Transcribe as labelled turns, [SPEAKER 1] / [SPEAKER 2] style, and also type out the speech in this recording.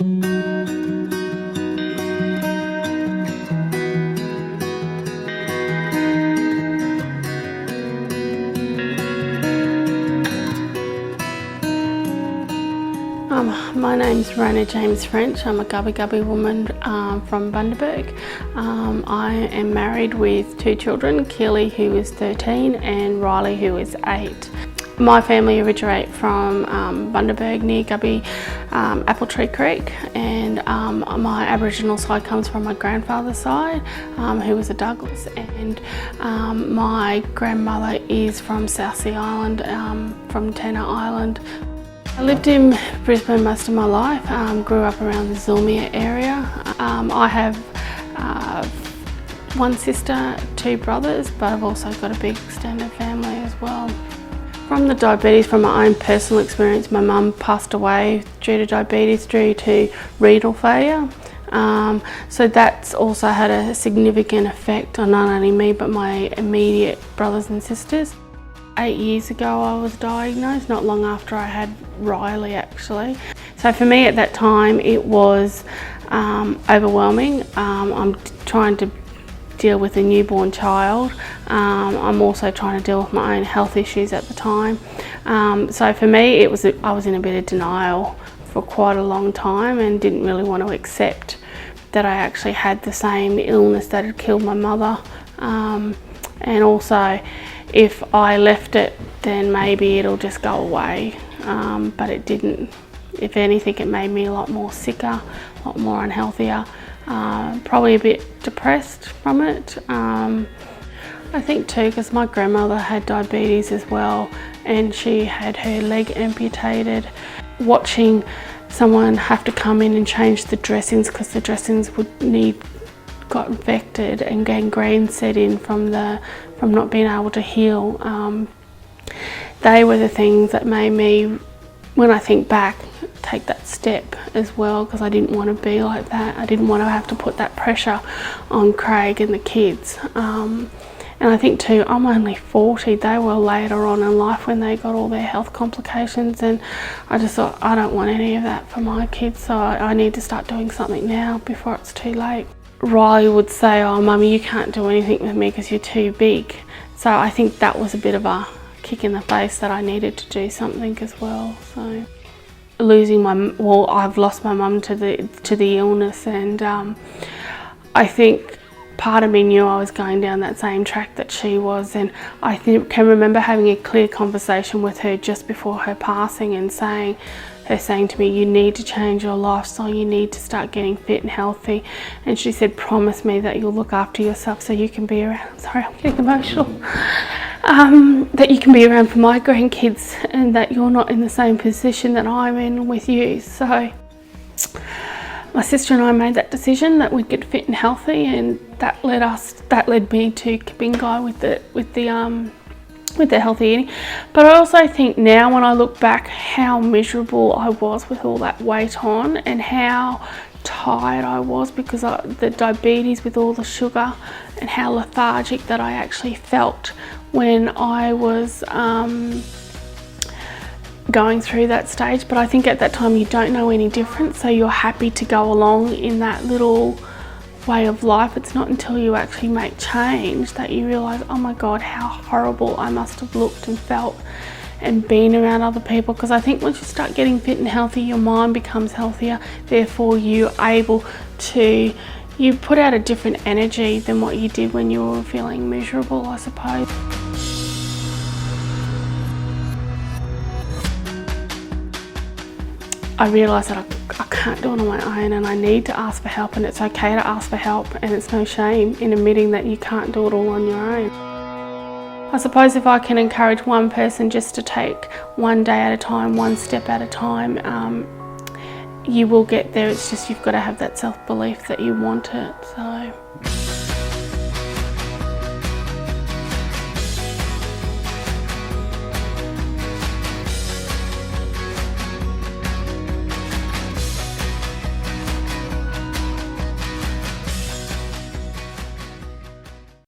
[SPEAKER 1] My name's Rhona James French. I'm a Gubbi woman from Bundaberg. I am married with 2 children, Keely who is 13 and Riley who is 8. My family originate from Bundaberg near Gubbi, Apple Tree Creek, and my Aboriginal side comes from my grandfather's side, who was a Douglas, and my grandmother is from South Sea Island, from Tanna Island. I lived in Brisbane most of my life, grew up around the Zulmia area. I have 1 sister, 2 brothers, but I've also got a big extended family as well. From the diabetes, from my own personal experience, my mum passed away due to diabetes, due to renal failure. So that's also had a significant effect on not only me, but my immediate brothers and sisters. 8 years ago I was diagnosed, not long after I had Riley actually. So for me at that time it was overwhelming. I'm trying to deal with a newborn child. I'm also trying to deal with my own health issues at the time. So for me I was in a bit of denial for quite a long time and didn't really want to accept that I actually had the same illness that had killed my mother. And also, if I left it, then maybe it'll just go away, but it didn't. If anything, it made me a lot more sicker, a lot more unhealthier, probably a bit depressed from it. I think too, because my grandmother had diabetes as well, and she had her leg amputated. Watching someone have to come in and change the dressings, because the dressings got infected and gangrene set in from not being able to heal. They were the things that made me, when I think back, take that step as well, because I didn't want to be like that. I didn't want to have to put that pressure on Craig and the kids. And I think too, I'm only 40. They were later on in life when they got all their health complications, and I just thought, I don't want any of that for my kids, so I need to start doing something now before it's too late. Riley would say, oh mummy, you can't do anything with me because you're too big. So I think that was a bit of a kick in the face that I needed to do something as well. So losing I've lost my mum to the illness, and I think part of me knew I was going down that same track that she was, and I can remember having a clear conversation with her just before her passing and saying to me, you need to change your lifestyle, you need to start getting fit and healthy. And she said, promise me that you'll look after yourself so you can be around, sorry I'm getting emotional, that you can be around for my grandkids and that you're not in the same position that I'm in with you. So my sister and I made that decision that we'd get fit and healthy, and that led me to Gubbi with the healthy eating. But I also think now when I look back how miserable I was with all that weight on, and how tired I was because the diabetes with all the sugar, and how lethargic that I actually felt when I was going through that stage. But I think at that time you don't know any different, so you're happy to go along in that little way of life. It's not until you actually make change that you realise, oh my god, how horrible I must have looked and felt and been around other people. Because I think once you start getting fit and healthy, your mind becomes healthier, therefore you're able to, you put out a different energy than what you did when you were feeling miserable, I suppose. I realised that I can't do it on my own, and I need to ask for help, and it's okay to ask for help, and it's no shame in admitting that you can't do it all on your own. I suppose if I can encourage one person just to take one day at a time, one step at a time, you will get there. It's just you've got to have that self-belief that you want it. So.